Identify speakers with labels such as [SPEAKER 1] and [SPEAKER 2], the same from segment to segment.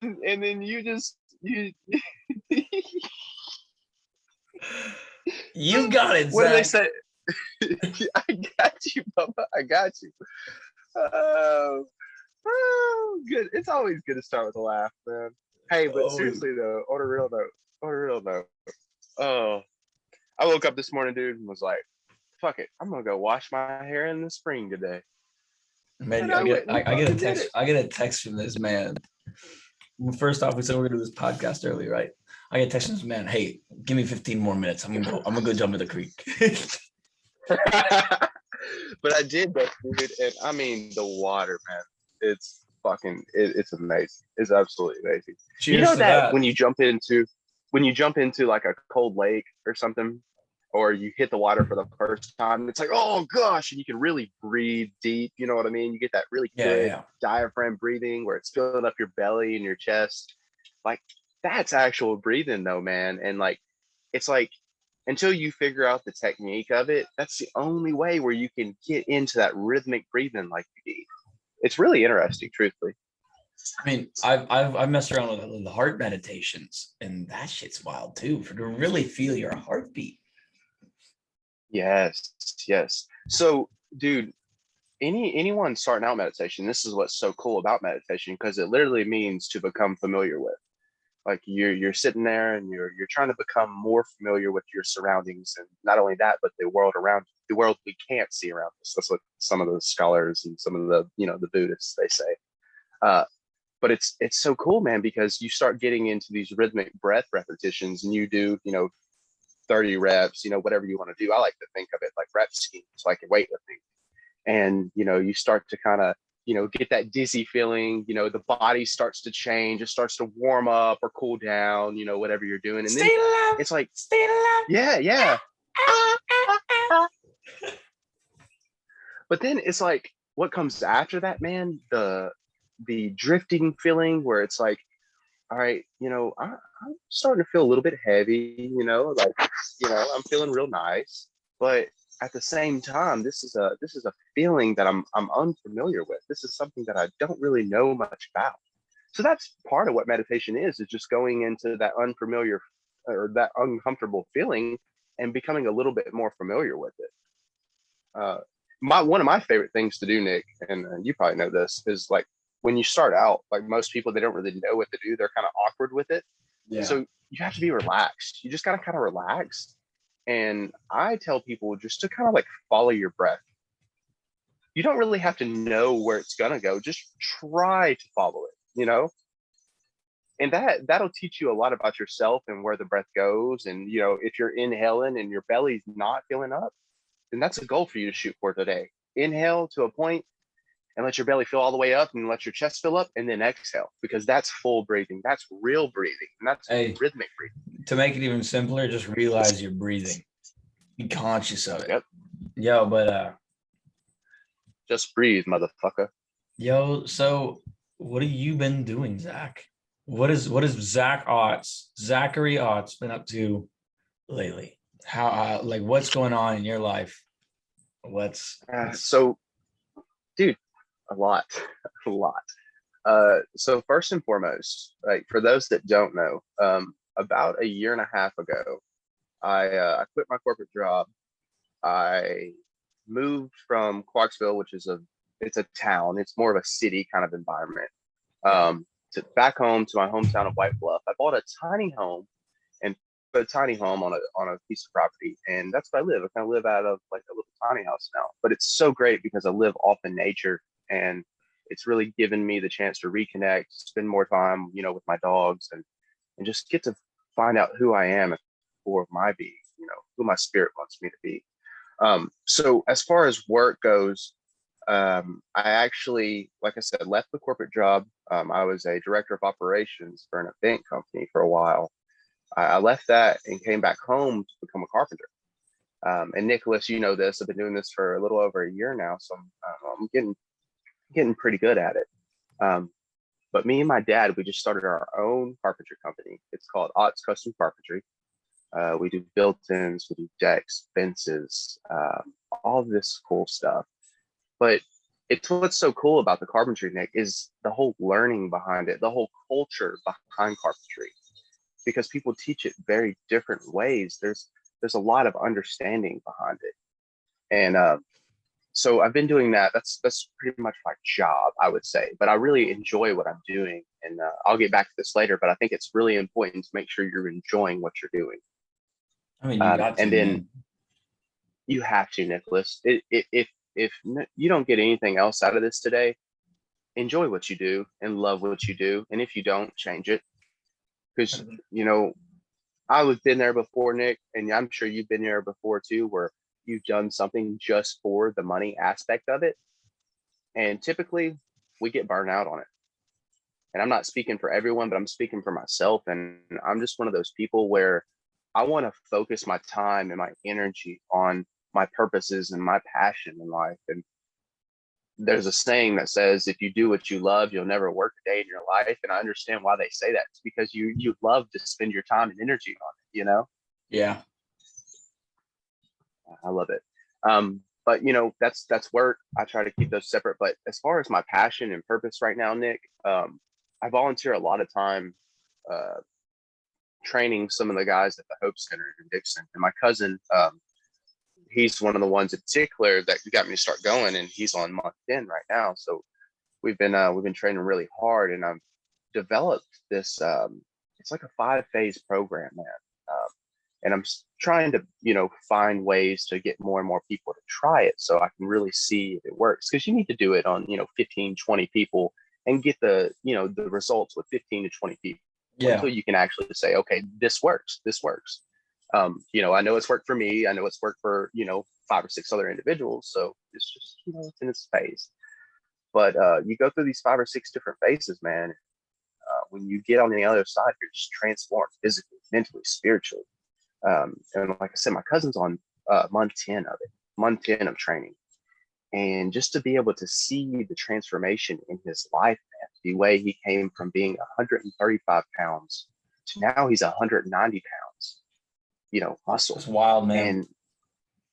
[SPEAKER 1] and then you
[SPEAKER 2] You got it,
[SPEAKER 1] what do they
[SPEAKER 2] Zach.
[SPEAKER 1] say? I got you, Bubba. I got you. Oh, good. It's always good to start with a laugh, man. Hey, but
[SPEAKER 2] Oh,
[SPEAKER 1] seriously though, on a real note, oh, I woke up this morning, dude, and was like, "Fuck it, I'm gonna go wash my hair in the spring today," and
[SPEAKER 2] man,
[SPEAKER 1] I went and
[SPEAKER 2] I get a
[SPEAKER 1] fucking did
[SPEAKER 2] text.
[SPEAKER 1] it.
[SPEAKER 2] I get a text from this man. First off, we said we're gonna do this podcast early, right? I get a text from this man. Hey, give me 15 more minutes. I'm gonna go jump in the creek.
[SPEAKER 1] But I did that, dude, and I mean the water, man. It's it's amazing. It's absolutely amazing. You
[SPEAKER 2] Cheers
[SPEAKER 1] know
[SPEAKER 2] to
[SPEAKER 1] that
[SPEAKER 2] that.
[SPEAKER 1] when you jump into like a cold lake or something, or you hit the water for the first time, it's like, oh gosh, and you can really breathe deep. You know what I mean? You get that really
[SPEAKER 2] Yeah,
[SPEAKER 1] good
[SPEAKER 2] yeah.
[SPEAKER 1] diaphragm breathing where it's filling up your belly and your chest. Like that's actual breathing though, man. And like it's like until you figure out the technique of it, that's the only way where you can get into that rhythmic breathing like you need. It's really interesting, truthfully.
[SPEAKER 2] I mean, I've messed around with the heart meditations, and that shit's wild too. For to really feel your heartbeat.
[SPEAKER 1] Yes, yes. So, dude, anyone starting out meditation, this is what's so cool about meditation because it literally means to become familiar with. Like you're sitting there and you're trying to become more familiar with your surroundings, and not only that, but the world around you, the world we can't see around us. That's what some of the scholars and some of the the Buddhists they say. Uh, but it's so cool, man, because you start getting into these rhythmic breath repetitions, and you do 30 reps, whatever you want to do. I like to think of it like rep schemes, like in weightlifting, and you start to kind of get that dizzy feeling. The body starts to change, it starts to warm up or cool down, whatever you're doing, and then
[SPEAKER 2] Stay alive.
[SPEAKER 1] it's like,
[SPEAKER 2] Stay alive.
[SPEAKER 1] yeah, yeah. But then it's like what comes after that, man, the drifting feeling where it's like, all right, I'm starting to feel a little bit heavy, like, I'm feeling real nice, but at the same time, this is a feeling that I'm unfamiliar with. This is something that I don't really know much about. So that's part of what meditation is just going into that unfamiliar or that uncomfortable feeling and becoming a little bit more familiar with it. Uh, my One of my favorite things to do, Nick, and you probably know this, is like when you start out, like most people, they don't really know what to do. They're kind of awkward with it.
[SPEAKER 2] Yeah.
[SPEAKER 1] So you have to be relaxed. You just gotta kind of relax. And I tell people just to kind of like follow your breath. You don't really have to know where it's gonna go. Just try to follow it. And that'll teach you a lot about yourself and where the breath goes. And if you're inhaling and your belly's not filling up, then that's a goal for you to shoot for today. Inhale to a point and let your belly fill all the way up and let your chest fill up, and then exhale, because that's full breathing. That's real breathing. And that's
[SPEAKER 2] Hey,
[SPEAKER 1] rhythmic breathing.
[SPEAKER 2] to make it even simpler, just realize you're breathing. Be conscious of it.
[SPEAKER 1] Yep.
[SPEAKER 2] Yo, but
[SPEAKER 1] Just breathe, motherfucker.
[SPEAKER 2] so what have you been doing, Zach? What is Zachary Otts been up to lately? How like what's going on in your life? What's
[SPEAKER 1] So, dude, a lot, a lot. So first and foremost, like for those that don't know, about a year and a half ago, I quit my corporate job. I moved from Clarksville, which is it's a town. It's more of a city kind of environment.
[SPEAKER 2] yeah.
[SPEAKER 1] To back home to my hometown of White Bluff. I bought a tiny home and put a tiny home on a piece of property, and that's what I live. I kind of live out of like a little tiny house now, but it's so great because I live off in nature, and it's really given me the chance to reconnect, spend more time, with my dogs, and just get to find out who I am at the core of my being, who my spirit wants me to be. So as far as work goes, I actually, like I said, left the corporate job. I was a director of operations for an event company for a while. I left that and came back home to become a carpenter. And Nicholas, you know this. I've been doing this for a little over a year now, so I'm getting pretty good at it. Um, but me and my dad, we just started our own carpentry company. It's called Otts Custom Carpentry. We do built-ins, we do decks, fences, all this cool stuff. But it's what's so cool about the carpentry, Nick, is the whole learning behind it, the whole culture behind carpentry, because people teach it very different ways. There's a lot of understanding behind it, and so I've been doing that. That's pretty much my job, I would say. But I really enjoy what I'm doing, and I'll get back to this later. But I think it's really important to make sure you're enjoying what you're doing.
[SPEAKER 2] I mean, you got to,
[SPEAKER 1] And then
[SPEAKER 2] man.
[SPEAKER 1] you have to, Nicholas. If you don't get anything else out of this today, enjoy what you do and love what you do. And if you don't, change it. Because I've been there before, Nick, and I'm sure you've been there before too, where you've done something just for the money aspect of it. And typically we get burned out on it. And I'm not speaking for everyone, but I'm speaking for myself. And I'm just one of those people where I want to focus my time and my energy on my purposes and my passion in life. And there's a saying that says, if you do what you love, you'll never work a day in your life. And I understand why they say that. It's because you love to spend your time and energy on it,
[SPEAKER 2] Yeah.
[SPEAKER 1] I love it. But that's work. I try to keep those separate. But as far as my passion and purpose right now, Nick, I volunteer a lot of time training some of the guys at the Hope Center in Dixon. And my cousin, he's one of the ones in particular that got me to start going, and he's on month 10 right now. So we've been training really hard, and I've developed this. It's like a 5-phase program, man. And I'm trying to, find ways to get more and more people to try it so I can really see if it works. Because you need to do it on, 15, 20 people and get the results with 15 to 20 people until you can actually say, okay, this works. This works. I know it's worked for me. I know it's worked for, 5 or 6 other individuals. So it's just, it's in its phase. But you go through these 5 or 6 different phases, man. When you get on the other side, you're just transformed physically, mentally, spiritually. And like I said, my cousin's on month 10 of it, month 10 of training. And just to be able to see the transformation in his life, man, the way he came from being 135 pounds to now he's 190 pounds, muscle.
[SPEAKER 2] It's wild, man.
[SPEAKER 1] And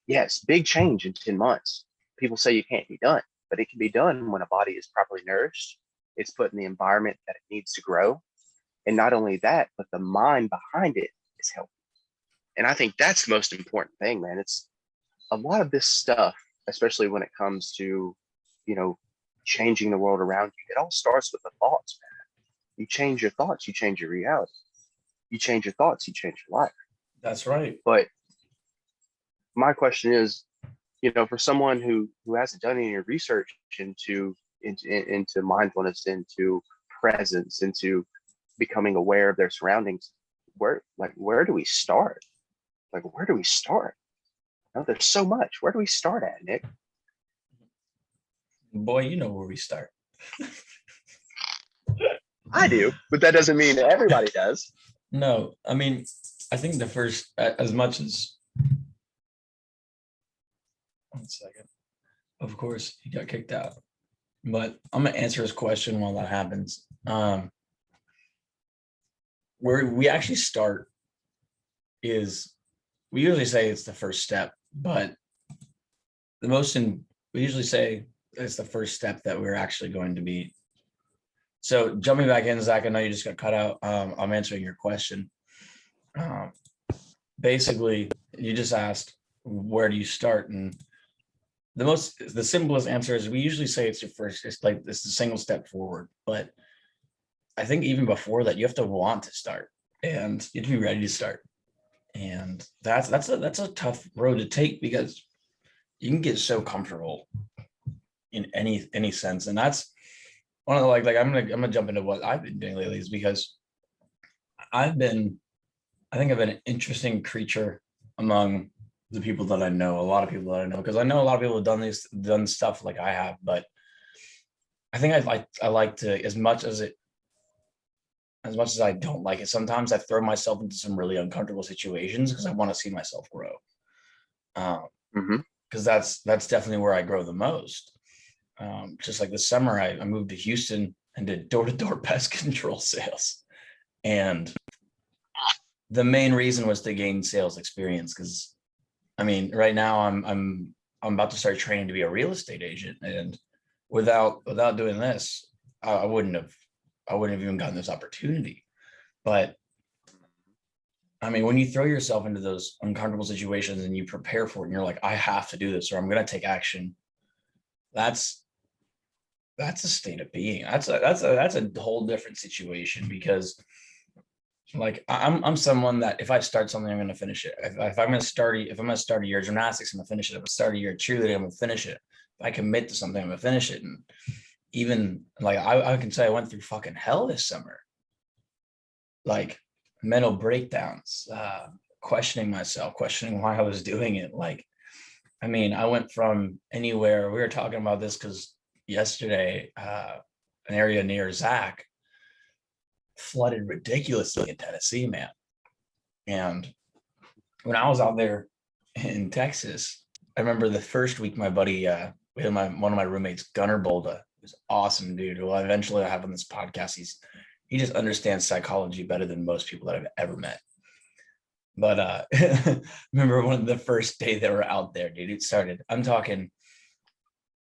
[SPEAKER 1] yes, big change in 10 months. People say you can't be done, but it can be done when a body is properly nourished. It's put in the environment that it needs to grow. And not only that, but the mind behind it is healthy. And I think that's the most important thing, man. It's a lot of this stuff, especially when it comes to, changing the world around you. It all starts with the thoughts, man. You change your thoughts, you change your reality. You change your thoughts, you change your life.
[SPEAKER 2] That's right.
[SPEAKER 1] But my question is, for someone who hasn't done any research into mindfulness, into presence, into becoming aware of their surroundings, where do we start? Where do we start? There's so much. Where do we start at, Nick?
[SPEAKER 2] Boy, you know where we start.
[SPEAKER 1] I do, but that doesn't mean everybody does.
[SPEAKER 2] No, I mean, I think the first, as much as, 1 second, of course, he got kicked out, but I'm going to answer his question while that happens. Where we actually start is, we usually say it's the first step, but we usually say it's the first step that we're actually going to be. So jumping back in, Zach, I know you just got cut out. I'm answering your question. Basically, you just asked, where do you start? And the simplest answer is we usually say it's the single step forward. But I think even before that, you have to want to start and you have to be ready to start. And that's a tough road to take, because you can get so comfortable in any sense. And that's one of the, I'm gonna jump into what I've been doing lately, is because I think I've been an interesting creature among the people that I know, a lot of people that I know, because I know a lot of people have done stuff like I have, but I think I like to, as much as I don't like it, sometimes I throw myself into some really uncomfortable situations because I want to see myself grow. Because that's definitely where I grow the most. Just like this summer, I moved to Houston and did door-to-door pest control sales. And the main reason was to gain sales experience, because right now I'm about to start training to be a real estate agent. And without doing this, I wouldn't have even gotten this opportunity. But I mean, when you throw yourself into those uncomfortable situations and you prepare for it, and you're like, I have to do this, or I'm going to take action. That's a state of being. That's a whole different situation, because like I'm someone that if I start something, I'm going to finish it. If I'm going to start a year of gymnastics, I'm going to finish it. If I start a year of cheerleading, I'm going to finish it. If I commit to something, I'm going to finish it. And even like I can say I went through fucking hell this summer, like mental breakdowns, questioning myself, questioning why I was doing it. Like, I mean, I went from anywhere. We were talking about this because yesterday, an area near Zach flooded ridiculously in Tennessee, man. And when I was out there in Texas, I remember the first week my buddy, we had one of my roommates, Gunnar Bolda, who's awesome dude, who eventually I have on this podcast. He just understands psychology better than most people that I've ever met. But remember one of the first day that we're out there, dude, it started, I'm talking,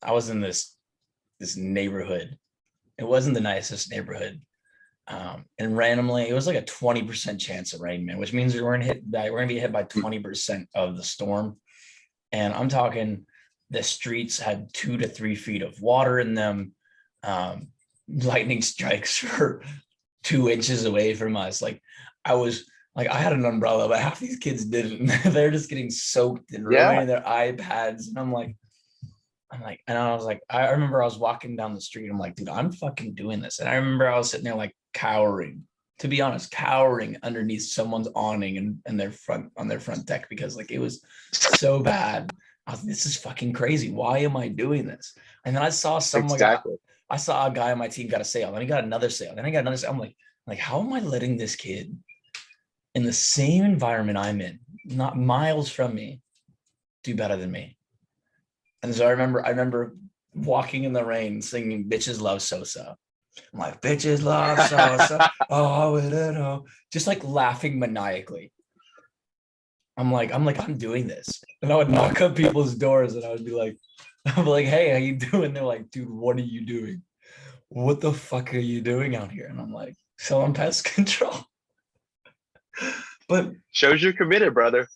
[SPEAKER 2] I was in this neighborhood. It wasn't the nicest neighborhood. And randomly, it was like a 20% chance of rain, man, which means we're gonna be hit by 20% of the storm. And I'm talking, the streets had 2 to 3 feet of water in them. Lightning strikes for 2 inches away from us. Like I had an umbrella, but half these kids didn't. They're just getting soaked and ruining their iPads. And I'm like, and I was like, I remember I was walking down the street. I'm like, dude, I'm fucking doing this. And I remember I was sitting there like cowering, to be honest, cowering underneath someone's awning and their front deck, because like it was so bad. I was like, this is fucking crazy. Why am I doing this? And then I saw I saw a guy on my team got a sale. Then he got another sale. Then I got another sale. I'm like, how am I letting this kid in the same environment I'm in, not miles from me, do better than me? And so I remember walking in the rain singing "Bitches Love Sosa." I'm like, "Bitches love Sosa." Oh, just like laughing maniacally. I'm doing this, and I would knock on people's doors, and I would be like, "Hey, how you doing?" They're like, "Dude, what are you doing? What the fuck are you doing out here?" And I'm like, "Selling pest control." But
[SPEAKER 1] shows you're committed, brother.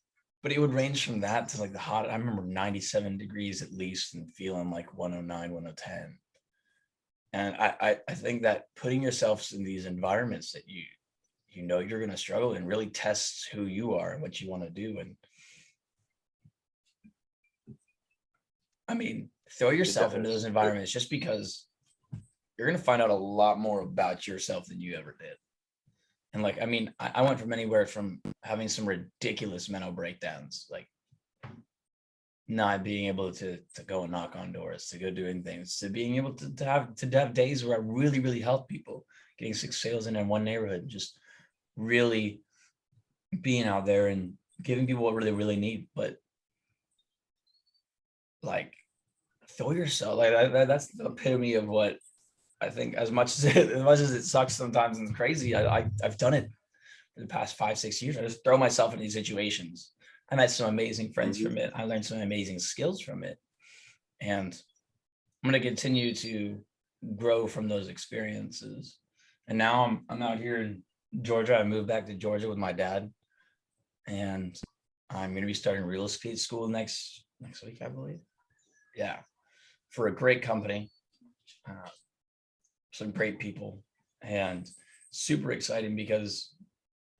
[SPEAKER 2] But it would range from that to like the hot. I remember 97 degrees at least, and feeling like 109, 110. And I think that putting yourselves in these environments that you know you're going to struggle and really tests who you are and what you want to do. And I mean, throw yourself into those environments, just because you're going to find out a lot more about yourself than you ever did. And like, I mean, I went from anywhere from having some ridiculous mental breakdowns, like not being able to go and knock on doors, to go doing things, to being able to have days where I really, really help people, getting 6 sales in one neighborhood, just really being out there and giving people what they really need. But like, throw yourself, like that's the epitome of what I think. As much as it sucks sometimes and it's crazy, I've done it for the past 5-6 years. I just throw myself into these situations. I met some amazing friends from it. I learned some amazing skills from it. And I'm going to continue to grow from those experiences. And now I'm out here in Georgia. I moved back to Georgia with my dad. And I'm going to be starting real estate school next week, I believe. Yeah. For a great company. Some great people, and super exciting, because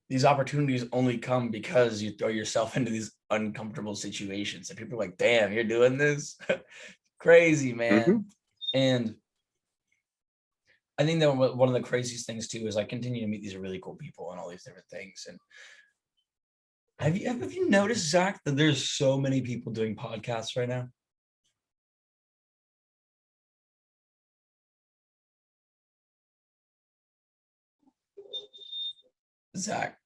[SPEAKER 2] these opportunities only come because you throw yourself into these uncomfortable situations, and people are like, damn, you're doing this. Crazy, man. And I think that one of the craziest things too is I continue to meet these really cool people and all these different things. And have you noticed, Zach, that there's so many people doing podcasts right now? Zach,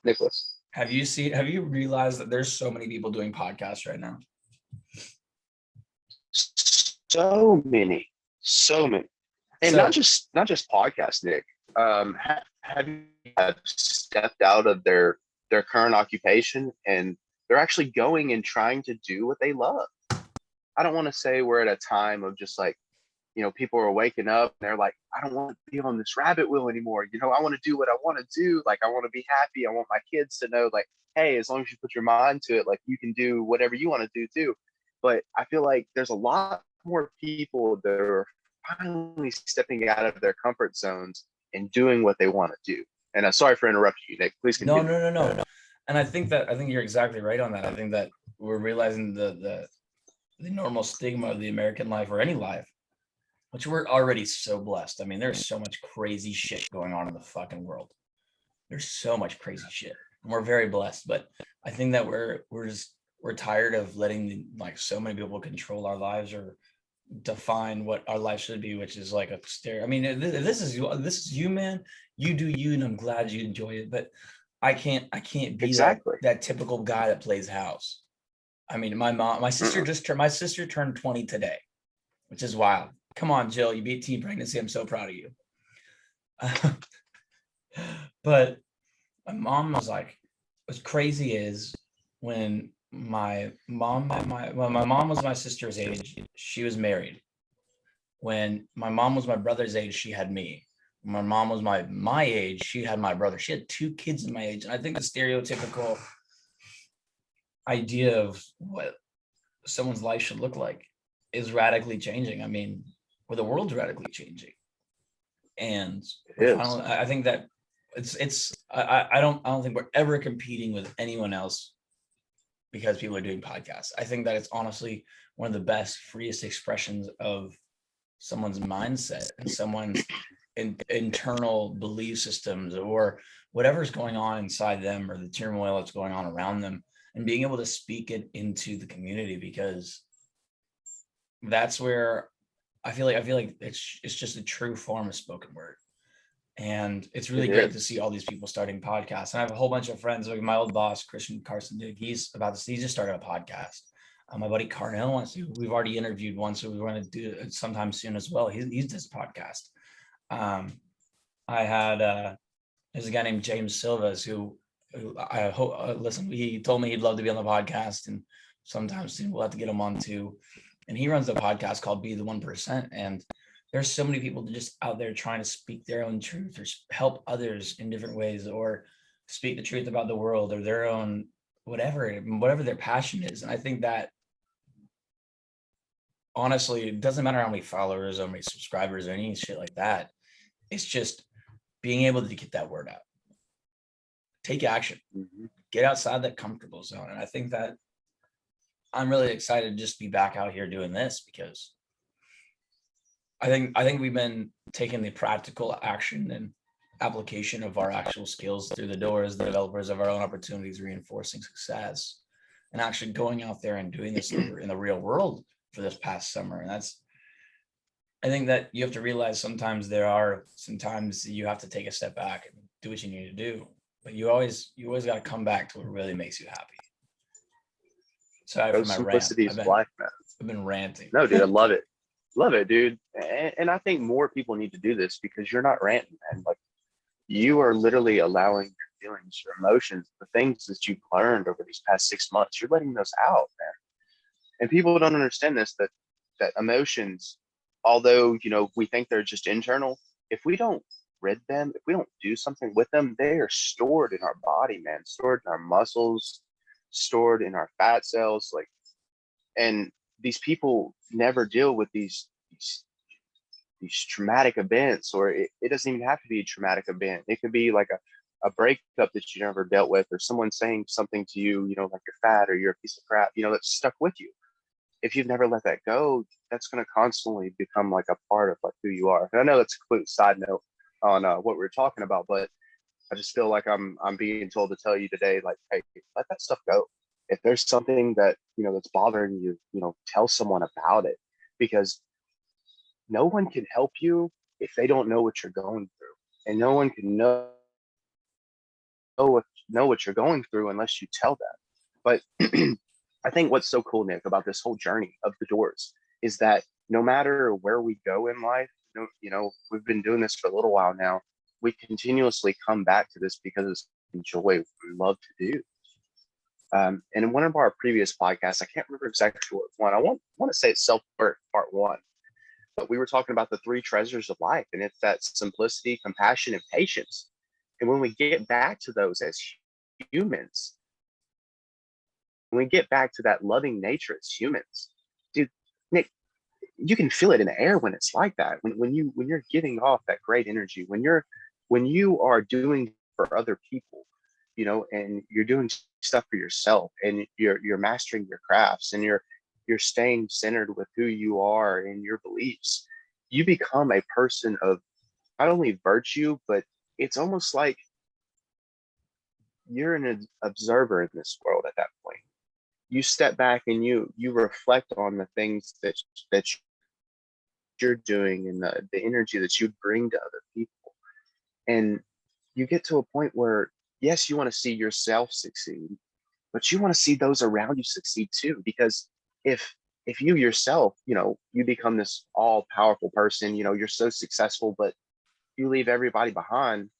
[SPEAKER 1] Nicholas,
[SPEAKER 2] have you realized that there's so many people doing podcasts right now?
[SPEAKER 1] so many, and not just podcasts, Nick. Have you stepped out of their current occupation, and they're actually going and trying to do what they love? I don't want to say we're at a time of just like, people are waking up and they're like, I don't want to be on this rabbit wheel anymore. I want to do what I want to do. Like, I want to be happy. I want my kids to know, like, hey, as long as you put your mind to it, like, you can do whatever you want to do too. But I feel like there's a lot more people that are finally stepping out of their comfort zones and doing what they want to do. And sorry for interrupting you, Nick. Please
[SPEAKER 2] No,
[SPEAKER 1] continue.
[SPEAKER 2] no. And I think you're exactly right on that. I think that we're realizing the normal stigma of the American life, or any life, which we're already so blessed. I mean, there's so much crazy shit going on in the fucking world. There's so much crazy shit. And we're very blessed, but I think that we're tired of letting like so many people control our lives or define what our life should be, which is like a stereo. I mean, if this is you, man. You do you, and I'm glad you enjoy it. But I can't be
[SPEAKER 1] Exactly.
[SPEAKER 2] that typical guy that plays house. I mean, my sister turned 20 today, which is wild. Come on, Jill, you beat teen pregnancy. I'm so proud of you. But my mom was like, what's crazy is when my mom was my sister's age, she was married. When my mom was my brother's age, she had me. When my mom was my age, she had my brother. She had 2 kids in my age. And I think the stereotypical idea of what someone's life should look like is radically changing. I mean, or the world's radically changing. And finally, I think that I don't think we're ever competing with anyone else because people are doing podcasts. I think that it's honestly one of the best, freest expressions of someone's mindset and someone's internal belief systems, or whatever's going on inside them, or the turmoil that's going on around them, and being able to speak it into the community, because that's where I feel like it's just a true form of spoken word. And it's really great to see all these people starting podcasts. And I have a whole bunch of friends, like my old boss, Christian Carson Dick, he just started a podcast. My buddy Carnell wants to. We've already interviewed one, so we want to do it sometime soon as well. He does a podcast. I had there's a guy named James Silvas who I hope listen. He told me he'd love to be on the podcast, and sometime soon we'll have to get him on too. And he runs a podcast called Be the 1%. And there's so many people just out there trying to speak their own truth or help others in different ways, or speak the truth about the world, or their own whatever their passion is. And I think that honestly, it doesn't matter how many followers or how many subscribers or any shit like that. It's just being able to get that word out. Take action. Get outside that comfortable zone. And I think that I'm really excited to just be back out here doing this, because I think we've been taking the practical action and application of our actual skills through the door as the developers of our own opportunities, reinforcing success, and actually going out there and doing this in the real world for this past summer. And I think that you have to realize sometimes you have to take a step back and do what you need to do, but you always got to come back to what really makes you happy. Sorry for my rant. I've been ranting.
[SPEAKER 1] No, dude, I love it. Love it, dude. And I think more people need to do this, because you're not ranting, man. Like, you are literally allowing your feelings, your emotions, the things that you've learned over these past 6 months, you're letting those out, man. And people don't understand this, that emotions, although, we think they're just internal, if we don't rid them, if we don't do something with them, they are stored in our body, man, stored in our muscles, stored in our fat cells. Like, and these people never deal with these traumatic events, or it doesn't even have to be a traumatic event. It could be like a breakup that you never dealt with, or someone saying something to you, like you're fat or you're a piece of crap, that's stuck with you. If you've never let that go, that's going to constantly become like a part of like who you are. And I know that's a complete side note on what we're talking about, but I just feel like I'm being told to tell you today, like, hey, let that stuff go. If there's something that, that's bothering you, tell someone about it, because no one can help you if they don't know what you're going through. And no one can know what you're going through unless you tell them. But I think what's so cool, Nick, about this whole journey of the doors is that no matter where we go in life, we've been doing this for a little while now. We continuously come back to this because it's joy we love to do. And in one of our previous podcasts, I can't remember exactly what one. I want to say it's self-worth part one, but we were talking about the three treasures of life, and it's that simplicity, compassion, and patience. And when we get back to those as humans, when we get back to that loving nature as humans, dude, Nick, you can feel it in the air when it's like that. When you're giving off that great energy, when you are doing for other people, and you're doing stuff for yourself, and you're mastering your crafts, and you're staying centered with who you are and your beliefs, you become a person of not only virtue, but it's almost like you're an observer in this world at that point. You step back and you reflect on the things that you're doing, and the energy that you bring to other people. And you get to a point where, yes, you want to see yourself succeed, but you want to see those around you succeed too. Because if you yourself, you become this all powerful person, you're so successful, but you leave everybody behind,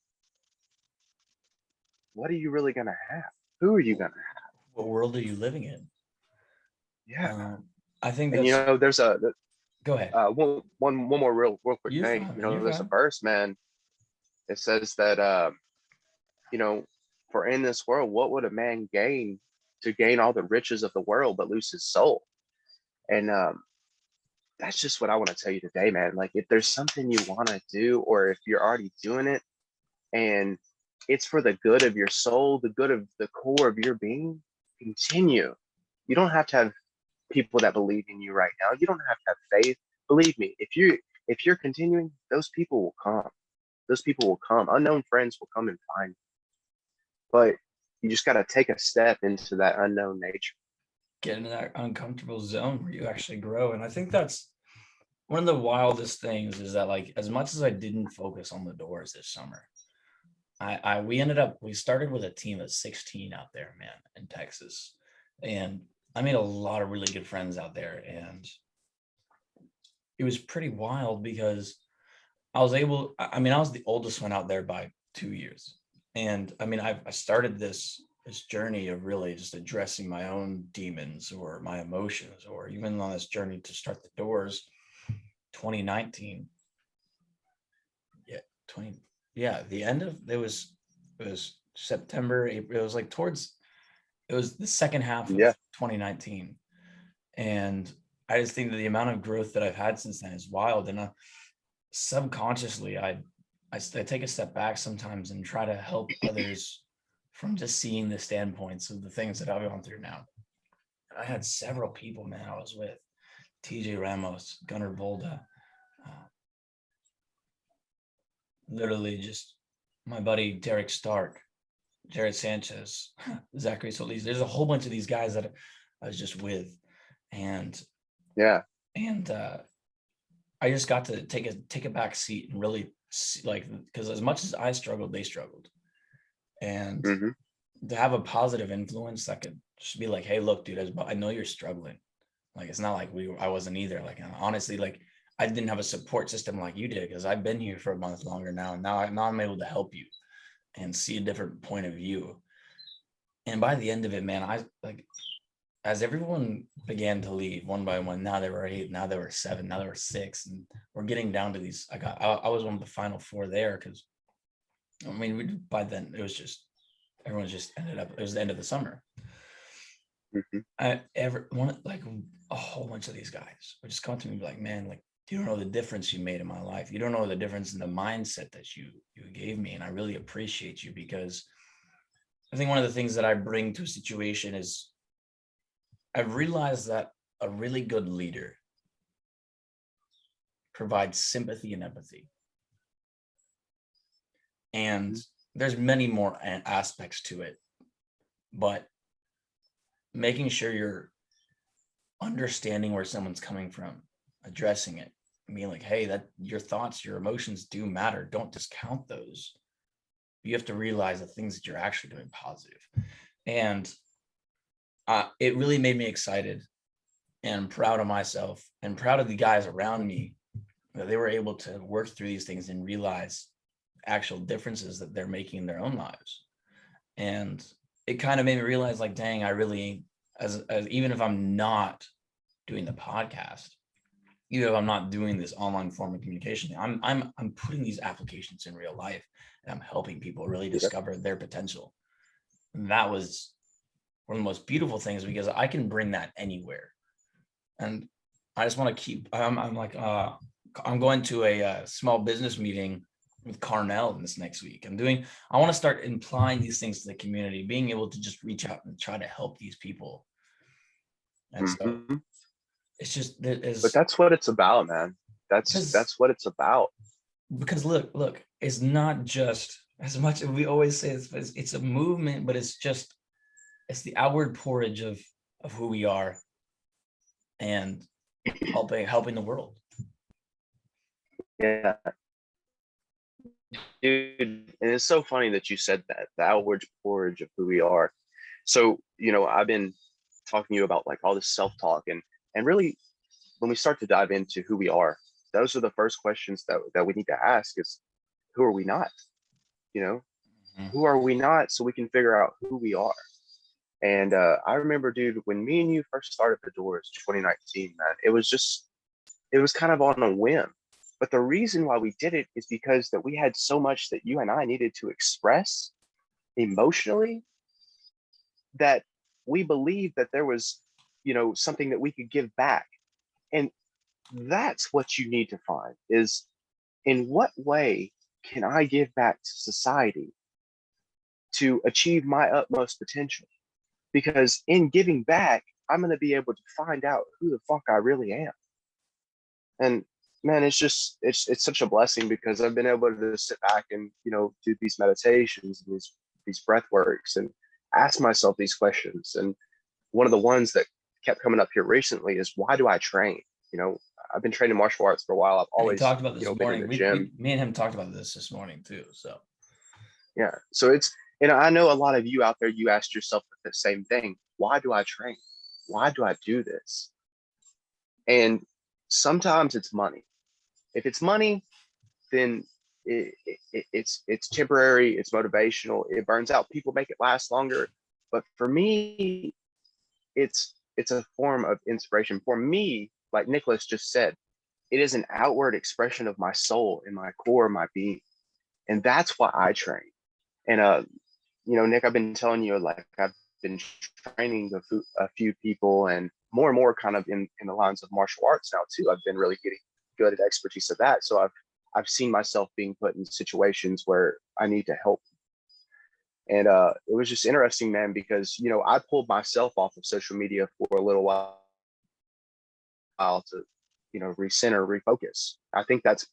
[SPEAKER 1] what are you really going to have? Who are you going to have?
[SPEAKER 2] What world are you living in?
[SPEAKER 1] Yeah.
[SPEAKER 2] I think
[SPEAKER 1] And
[SPEAKER 2] that's.
[SPEAKER 1] there's
[SPEAKER 2] Go ahead.
[SPEAKER 1] one more real quick
[SPEAKER 2] You're
[SPEAKER 1] thing.
[SPEAKER 2] fine, man. You're
[SPEAKER 1] There's a
[SPEAKER 2] fine.
[SPEAKER 1] verse, man. It says that you know, for in this world, what would a man gain to gain all the riches of the world but lose his soul? And that's just what I want to tell you today, man. Like, if there's something you want to do, or if you're already doing it, and it's for the good of your soul, the good of the core of your being, continue. You don't have to have people that believe in you right now. You don't have to have faith. Believe me, if you're continuing, those people will come. Those people will come. Unknown friends will come and find you. But you just got to take a step into that unknown nature.
[SPEAKER 2] Get into that uncomfortable zone where you actually grow. And I think that's one of the wildest things, is that, like, as much as I didn't focus on the doors this summer, we started with a team of 16 out there, man, in Texas. And I made a lot of really good friends out there. And it was pretty wild because I was the oldest one out there by 2 years. And I mean, I started this journey of really just addressing my own demons or my emotions, or even on this journey to start the doors 2019. Yeah, 20. Yeah, the end of it was September, April. It was the second half of
[SPEAKER 1] Yeah.
[SPEAKER 2] 2019. And I just think that the amount of growth that I've had since then is wild. And subconsciously, I take a step back sometimes and try to help others from just seeing the standpoints of the things that I've gone through now. I had several people, man, I was with: TJ Ramos, Gunnar Volda, literally just my buddy Derek Stark, Jared Sanchez, Zachary Solis. There's a whole bunch of these guys that I was just with, and
[SPEAKER 1] Yeah.
[SPEAKER 2] I just got to take a back seat and really see, like, because as much as I struggled, they struggled, and
[SPEAKER 1] Mm-hmm.
[SPEAKER 2] to have a positive influence that could just be like, hey, look, dude, I know you're struggling. Like, it's not like I wasn't either. Like, honestly, like, I didn't have a support system like you did, because I've been here for a month longer now. And now I'm able to help you and see a different point of view. And by the end of it, man, as everyone began to leave one by one, now there were 8, now there were 7, now there were 6. And we're getting down to these. I was one of the final 4 there, because I mean, by then it was just, everyone just ended up, it was the end of the summer.
[SPEAKER 1] Mm-hmm.
[SPEAKER 2] Like, a whole bunch of these guys would just come to me and be like, man, like, you don't know the difference you made in my life. You don't know the difference in the mindset that you gave me. And I really appreciate you, because I think one of the things that I bring to a situation is I've realized that a really good leader provides sympathy and empathy. And there's many more aspects to it, but making sure you're understanding where someone's coming from, addressing it, being like, hey, that your thoughts, your emotions do matter. Don't discount those. You have to realize the things that you're actually doing positive. And it really made me excited and proud of myself and proud of the guys around me, that they were able to work through these things and realize actual differences that they're making in their own lives. And it kind of made me realize, like, dang, I really, as even if I'm not doing the podcast, even if I'm not doing this online form of communication, I'm putting these applications in real life, and I'm helping people really discover their potential. And that was one of the most beautiful things, because I can bring that anywhere. And I just want to keep, I'm like, I'm going to a small business meeting with Carnell this next week. I want to start implying these things to the community, being able to just reach out and try to help these people. And so it's just,
[SPEAKER 1] but that's what it's about, man. That's what it's about.
[SPEAKER 2] Because look, it's not just, as much as we always say, it's a movement, but it's the outward porridge of who we are, and helping the world.
[SPEAKER 1] Yeah. Dude, and it's so funny that you said that, the outward porridge of who we are. So, I've been talking to you about like all this self-talk, and really, when we start to dive into who we are, those are the first questions that we need to ask is, who are we not? Who are we not, so we can figure out who we are. And I remember, dude, when me and you first started the DOOORS 2019, man, it was kind of on a whim. But the reason why we did it is because that we had so much that you and I needed to express emotionally, that we believed that there was, something that we could give back. And that's what you need to find is, in what way can I give back to society to achieve my utmost potential? Because in giving back, I'm going to be able to find out who the fuck I really am. And man, it's such a blessing, because I've been able to sit back and, do these meditations and these breath works and ask myself these questions. And one of the ones that kept coming up here recently is, why do I train? I've been training martial arts for a while. I've always
[SPEAKER 2] talked about this
[SPEAKER 1] been
[SPEAKER 2] morning.
[SPEAKER 1] in the gym.
[SPEAKER 2] Me and him talked about this morning too. So
[SPEAKER 1] yeah. So it's, I know a lot of you out there, you asked yourself the same thing. Why do I train? Why do I do this? And sometimes it's money. If it's money, then it's temporary, it's motivational, it burns out. People make it last longer. But for me, it's a form of inspiration. For me, like Nicholas just said, it is an outward expression of my soul and my core, my being. And that's why I train. And Nick, I've been telling you, like, I've been training a few people, and more kind of in the lines of martial arts now too. I've been really getting good at expertise of that. So I've seen myself being put in situations where I need to help. And it was just interesting, man, because, I pulled myself off of social media for a little while to, recenter, refocus. I think that's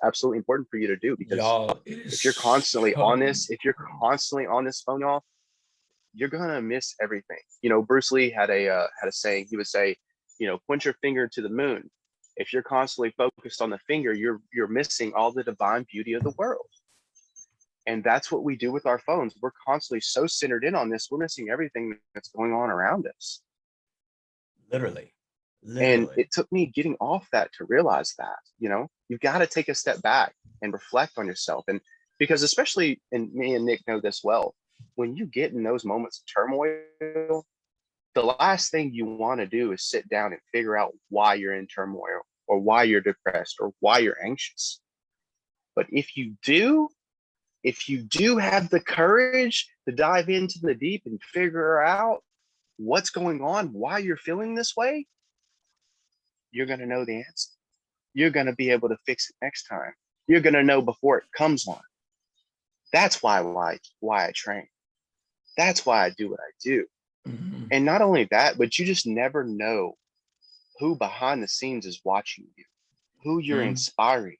[SPEAKER 1] absolutely important for you to do, because if you're constantly on this phone, y'all, you're gonna miss everything. Bruce Lee had a saying. He would say, point your finger to the moon. If you're constantly focused on the finger, you're missing all the divine beauty of the world. And that's what we do with our phones. We're constantly so centered in on this, we're missing everything that's going on around us.
[SPEAKER 2] Literally.
[SPEAKER 1] And it took me getting off that to realize that, you've got to take a step back and reflect on yourself. And because, especially, and me and Nick know this well, when you get in those moments of turmoil, the last thing you want to do is sit down and figure out why you're in turmoil, or why you're depressed, or why you're anxious. But if you do have the courage to dive into the deep and figure out what's going on, why you're feeling this way, you're going to know the answer. You're going to be able to fix it next time. You're going to know before it comes on. That's why I train. That's why I do what I do.
[SPEAKER 2] Mm-hmm.
[SPEAKER 1] And not only that, but you just never know who behind the scenes is watching you, who you're inspiring.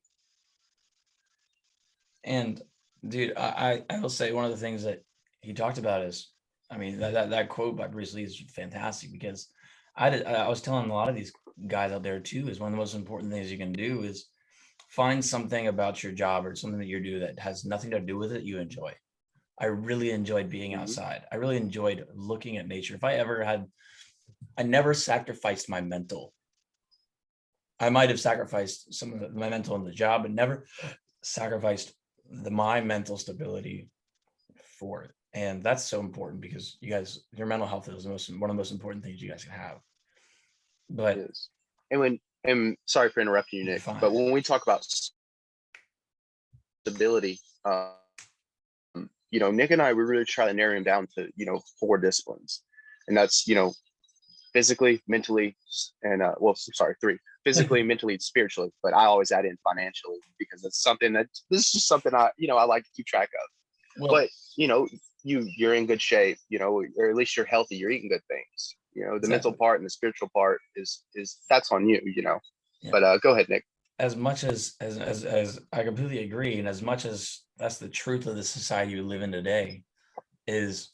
[SPEAKER 2] And dude, I will say, one of the things that he talked about is, I mean, that quote by Bruce Lee is fantastic, because I was telling a lot of these guys out there too, is one of the most important things you can do is find something about your job or something that you do that has nothing to do with it you enjoy. I really enjoyed being outside. I really enjoyed looking at nature. I never sacrificed my mental. I might have sacrificed some of my mental in the job, but never sacrificed my mental stability for And that's so important because you guys, your mental health is one of the most important things you guys can have.
[SPEAKER 1] It
[SPEAKER 2] But
[SPEAKER 1] is. And sorry for interrupting you,
[SPEAKER 2] you're
[SPEAKER 1] Nick,
[SPEAKER 2] fine.
[SPEAKER 1] but when we talk about stability, Nick and I, we really try to narrow him down to, 4 disciplines. And that's, physically, mentally, and sorry, 3: physically, mentally, and spiritually. But I always add in financially because it's something this is just something I like to keep track of.
[SPEAKER 2] Well,
[SPEAKER 1] But you're in good shape, or at least you're healthy, you're eating good things. The mental
[SPEAKER 2] exactly.
[SPEAKER 1] part and the spiritual part is that's on you.
[SPEAKER 2] Yeah.
[SPEAKER 1] But go ahead, Nick.
[SPEAKER 2] As much as I completely agree, and as much as that's the truth of the society we live in today, is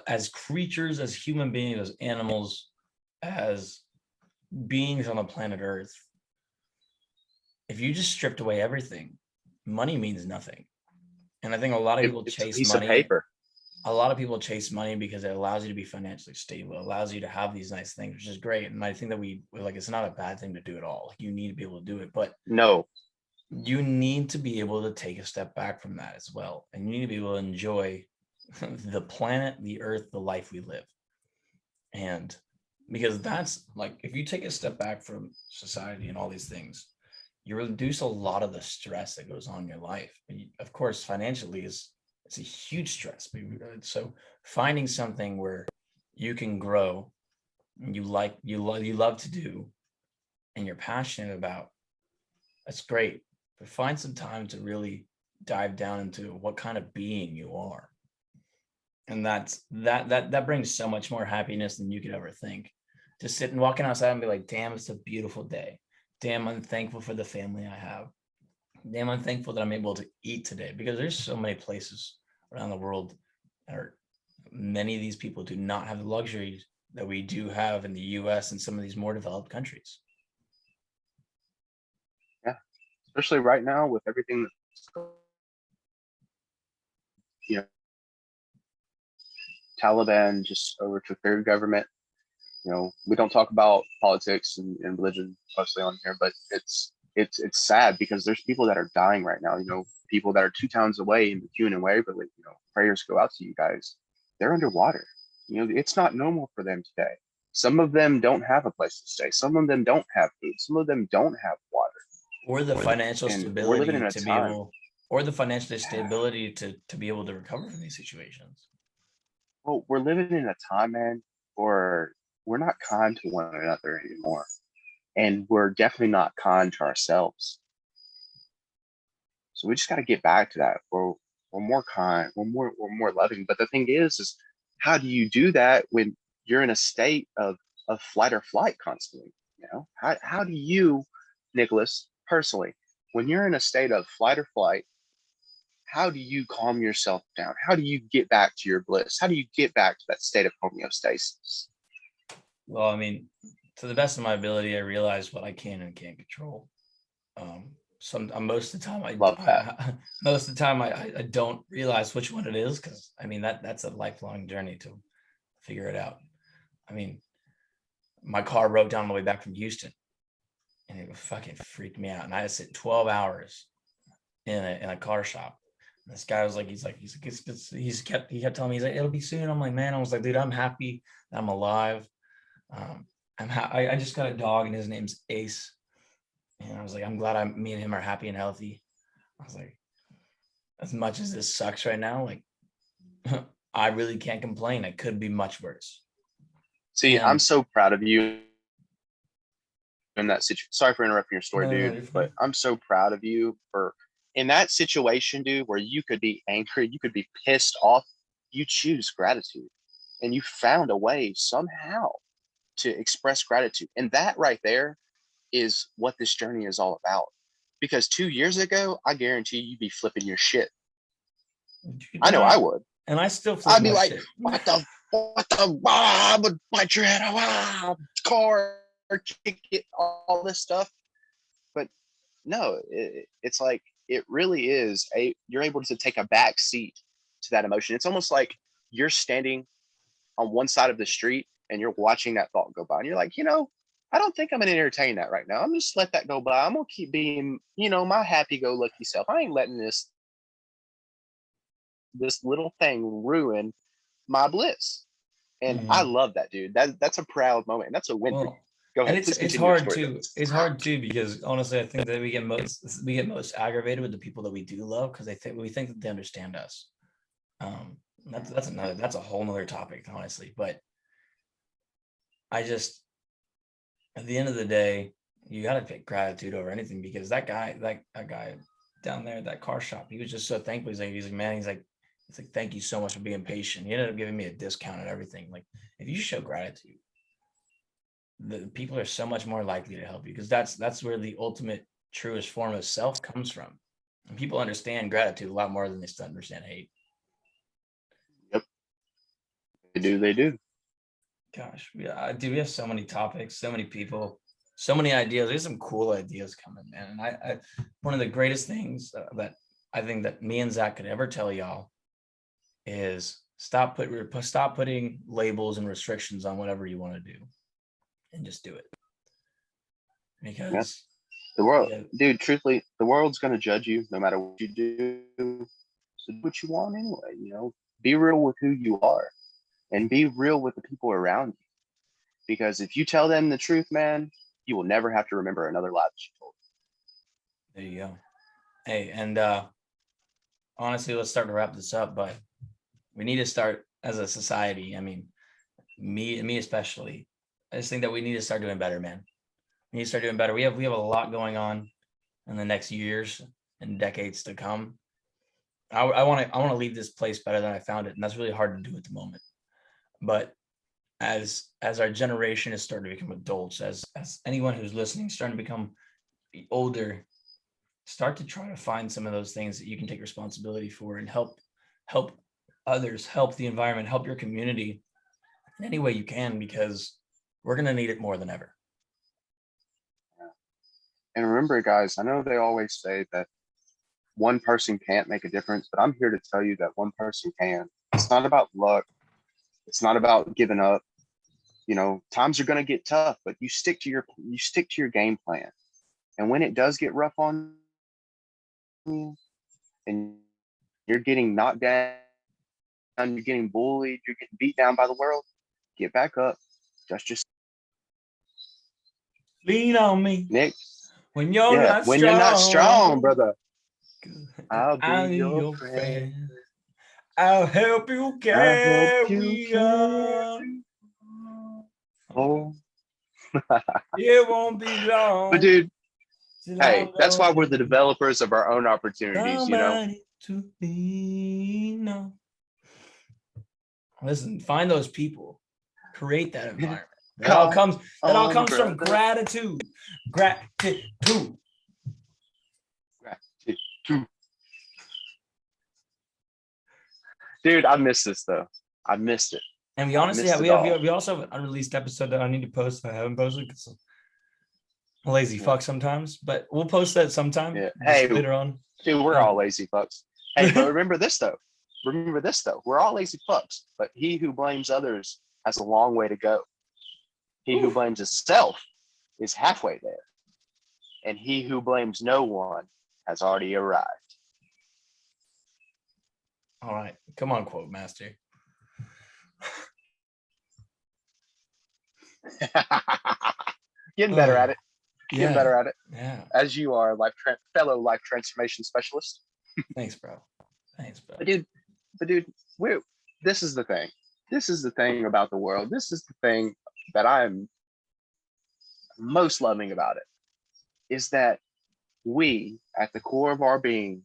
[SPEAKER 2] as creatures, as human beings, as animals, as beings on the planet Earth, if you just stripped away everything, money means nothing. And I think a lot of people
[SPEAKER 1] It's a
[SPEAKER 2] chase
[SPEAKER 1] piece of
[SPEAKER 2] money.
[SPEAKER 1] paper.
[SPEAKER 2] A lot of people chase money because it allows you to be financially stable. It allows you to have these nice things, which is great. And I think that we like, it's not a bad thing to do at all. Like, you need to be able to do it, but
[SPEAKER 1] No.
[SPEAKER 2] you need to be able to take a step back from that as well. And you need to be able to enjoy the planet, the earth, the life we live. And because that's like, if you take a step back from society and all these things, you reduce a lot of the stress that goes on in your life. Of course, financially it's a huge stress. So finding something where you can grow, and you love to do, and you're passionate about, that's great. But find some time to really dive down into what kind of being you are. And that brings so much more happiness than you could ever think. Just sitting, walking outside and be like, damn, it's a beautiful day. Damn, I'm thankful for the family I have. Damn, I'm thankful that I'm able to eat today, because there's so many places around the world that are, many of these people do not have the luxuries that we do have in the US and some of these more developed countries.
[SPEAKER 1] Yeah, especially right now with everything that's, you know, Taliban just overtook their government. We don't talk about politics and religion mostly on here, but it's sad because there's people that are dying right now. People that are 2 towns away in McEwen and Waverly. Prayers go out to you guys. They're underwater. It's not normal for them today. Some of them don't have a place to stay. Some of them don't have food. Some of them don't have water.
[SPEAKER 2] Or the financial
[SPEAKER 1] And we're living
[SPEAKER 2] stability
[SPEAKER 1] in a
[SPEAKER 2] to be
[SPEAKER 1] time.
[SPEAKER 2] able, or the financial stability to be able to recover from these situations.
[SPEAKER 1] Well, we're living in a time, man, where we're not kind to one another anymore. And we're definitely not kind to ourselves. So we just got to get back to that. We're more kind, we're more loving. But the thing is how do you do that when you're in a state of flight or flight constantly? How do you, Nicholas, personally, when you're in a state of flight or flight, how do you calm yourself down? How do you get back to your bliss? How do you get back to that state of homeostasis?
[SPEAKER 2] Well, I mean, to the best of my ability, I realize what I can and can't control. Most of the time
[SPEAKER 1] Love that.
[SPEAKER 2] most of the time I don't realize which one it is, because I mean that's a lifelong journey to figure it out. I mean, my car broke down on the way back from Houston, and it fucking freaked me out. And I had to sit 12 hours in a car shop. And this guy was like, he kept telling me, he's like, it'll be soon. I'm like, man, I was like, dude, I'm happy that I'm alive. I just got a dog, and his name's Ace. And I was like, I'm glad me and him are happy and healthy. I was like, as much as this sucks right now, like, I really can't complain. It could be much worse.
[SPEAKER 1] See, I'm so proud of you in that situation. Sorry for interrupting your story, dude, but I'm so proud of you for in that situation, dude, where you could be angry, you could be pissed off. You choose gratitude, and you found a way somehow to express gratitude. And that right there is what this journey is all about. Because 2 years ago, I guarantee you'd be flipping your shit.
[SPEAKER 2] Dude,
[SPEAKER 1] I know I would.
[SPEAKER 2] And I still flip
[SPEAKER 1] I'd be
[SPEAKER 2] my
[SPEAKER 1] like,
[SPEAKER 2] shit.
[SPEAKER 1] what the, I'm gonna bite your head off, car, kick it, all this stuff. But no, it's like, it really is you're able to take a back seat to that emotion. It's almost like you're standing on one side of the street and you're watching that thought go by, and you're like, I don't think I'm gonna entertain that right now. I'm just let that go by. I'm gonna keep being, my happy-go-lucky self. I ain't letting this this little thing ruin my bliss. And I
[SPEAKER 2] Mhm.
[SPEAKER 1] love that, dude. That's a proud moment. And that's a win for you.
[SPEAKER 2] Well,
[SPEAKER 1] Go
[SPEAKER 2] and
[SPEAKER 1] ahead. Please
[SPEAKER 2] it's
[SPEAKER 1] continue your
[SPEAKER 2] hard
[SPEAKER 1] story
[SPEAKER 2] too.
[SPEAKER 1] though.
[SPEAKER 2] It's hard too because honestly, I think that we get most aggravated with the people that we do love because we think that they understand us. That's a whole nother topic, honestly. But I just at the end of the day, you got to pick gratitude over anything because that guy down there at that car shop, he was just so thankful. He's like, man, he's like, thank you so much for being patient. He ended up giving me a discount and everything. Like, if you show gratitude, the people are so much more likely to help you because that's where the ultimate truest form of self comes from. And people understand gratitude a lot more than they still understand hate.
[SPEAKER 1] Yep. They do. They do.
[SPEAKER 2] Gosh, yeah, dude, we have so many topics, so many people, so many ideas. There's some cool ideas coming, man. And I one of the greatest things that I think that me and Zach could ever tell y'all is stop putting labels and restrictions on whatever you want to do, and just do it.
[SPEAKER 1] Yeah.
[SPEAKER 2] Because
[SPEAKER 1] The world,
[SPEAKER 2] yeah,
[SPEAKER 1] dude, truthfully, the world's going to judge you no matter what you do. So do what you want anyway, be real with who you are and be real with the people around you. Because if you tell them the truth, man, you will never have to remember another lie that you told.
[SPEAKER 2] there you go. Hey, and honestly, let's start to wrap this up. But we need to start as a society. I mean, me especially. I just think that we need to start doing better, man. We need to start doing better. We have a lot going on in the next years and decades to come. I want to leave this place better than I found it, and that's really hard to do at the moment. But as our generation is starting to become adults, as anyone who's listening is starting to become older, start to try to find some of those things that you can take responsibility for and help others, help the environment, help your community in any way you can, because we're going to need it more than ever.
[SPEAKER 1] And remember, guys, I know they always say that one person can't make a difference, but I'm here to tell you that one person can. It's not about luck. It's not about giving up. Times are going to get tough, but you stick to your game plan. And when it does get rough on you and you're getting knocked down, you're getting bullied, you're getting beat down by the world, get back up. That's just
[SPEAKER 2] Lean on me,
[SPEAKER 1] Nick.
[SPEAKER 2] when you're
[SPEAKER 1] Yeah,
[SPEAKER 2] not
[SPEAKER 1] when you're not strong, brother, I'll be your friend.
[SPEAKER 2] I'll help you
[SPEAKER 1] I'll help you
[SPEAKER 2] carry on.
[SPEAKER 1] Oh,
[SPEAKER 2] It won't be long.
[SPEAKER 1] but dude,
[SPEAKER 2] till
[SPEAKER 1] hey,
[SPEAKER 2] I'm
[SPEAKER 1] that's why we're
[SPEAKER 2] gonna
[SPEAKER 1] the developers of our own opportunities.
[SPEAKER 2] somebody to lean on. Listen, find those people, create that environment. That all
[SPEAKER 1] Come
[SPEAKER 2] comes. That all
[SPEAKER 1] on,
[SPEAKER 2] comes from
[SPEAKER 1] brother.
[SPEAKER 2] gratitude. Gratitude.
[SPEAKER 1] Dude, I missed this though. I missed it.
[SPEAKER 2] And we
[SPEAKER 1] I
[SPEAKER 2] honestly
[SPEAKER 1] missed
[SPEAKER 2] have
[SPEAKER 1] it all.
[SPEAKER 2] we also have an unreleased episode that I need to post that I haven't posted because I'm a lazy fuck sometimes. But we'll post that sometime.
[SPEAKER 1] Yeah.
[SPEAKER 2] Just
[SPEAKER 1] Hey,
[SPEAKER 2] later on.
[SPEAKER 1] dude, we're all lazy fucks. Hey, but remember this though. We're all lazy fucks, but he who blames others has a long way to go. He who blames himself is halfway there. And he who blames no one has already arrived.
[SPEAKER 2] All right. Come on, quote master.
[SPEAKER 1] Getting better at it. Getting better at it.
[SPEAKER 2] Yeah.
[SPEAKER 1] As you are, fellow life transformation specialist.
[SPEAKER 2] Thanks, bro.
[SPEAKER 1] But dude, this is the thing. This is the thing about the world. This is the thing that I am most loving about it, is that we, at the core of our being,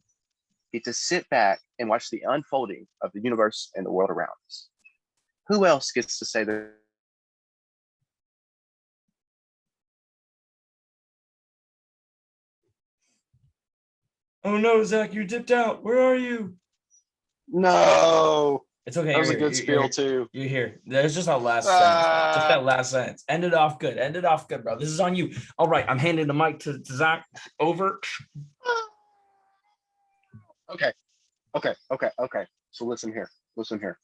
[SPEAKER 1] get to sit back and watch the unfolding of the universe and the world around us. Who else gets to say that?
[SPEAKER 2] Oh no, Zach, you dipped out. Where are you?
[SPEAKER 1] No.
[SPEAKER 2] It's okay.
[SPEAKER 1] That was a good spiel too.
[SPEAKER 2] You're here. There's just that last sentence, bro. Just that last sentence. End it off good. End it off good, bro. This is on you. All right, I'm handing the mic to Zach. Over.
[SPEAKER 1] Okay. So listen here.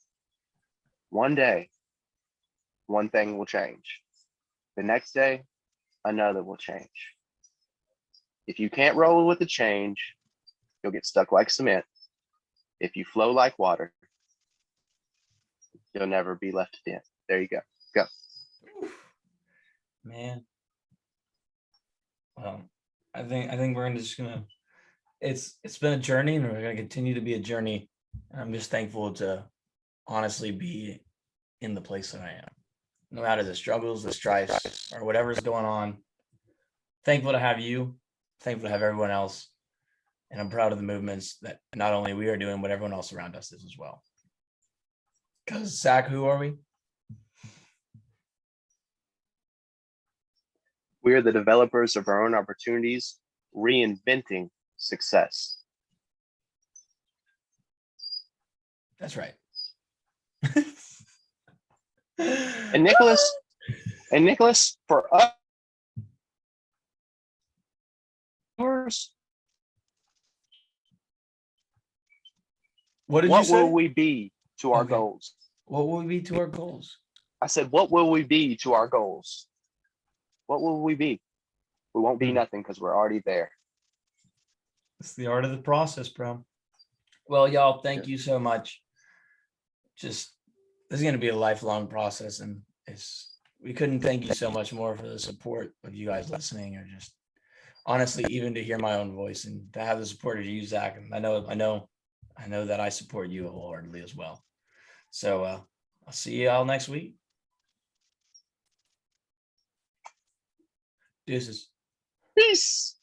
[SPEAKER 1] One day, one thing will change. The next day, another will change. If you can't roll with the change, you'll get stuck like cement. If you flow like water, you'll never be left to dim. There you go. Go.
[SPEAKER 2] Man. Well, I think we're just gonna. It's been a journey, and we're gonna continue to be a journey. And I'm just thankful to honestly be in the place that I am, no matter the struggles, the strifes, or whatever's going on. Thankful to have you. Thankful to have everyone else, and I'm proud of the movements that not only we are doing, but everyone else around us is as well. Because Zach, who are we?
[SPEAKER 1] We are the developers of our own opportunities, reinventing success.
[SPEAKER 2] That's right.
[SPEAKER 1] And Nicholas, for us,
[SPEAKER 2] What did you
[SPEAKER 1] what
[SPEAKER 2] say?
[SPEAKER 1] will we be to our
[SPEAKER 2] Okay.
[SPEAKER 1] goals?
[SPEAKER 2] What will we be to our goals?
[SPEAKER 1] I said, what will we be to our goals? What will we be? We won't be nothing because we're already there.
[SPEAKER 2] It's the art of the process, bro. Well, y'all, thank you so much. Just this is going to be a lifelong process, and we couldn't thank you so much more for the support of you guys listening, or just honestly, even to hear my own voice and to have the support of you, Zach. And I know that I support you wholeheartedly as well. So I'll see y'all next week. Deuces.
[SPEAKER 1] Peace.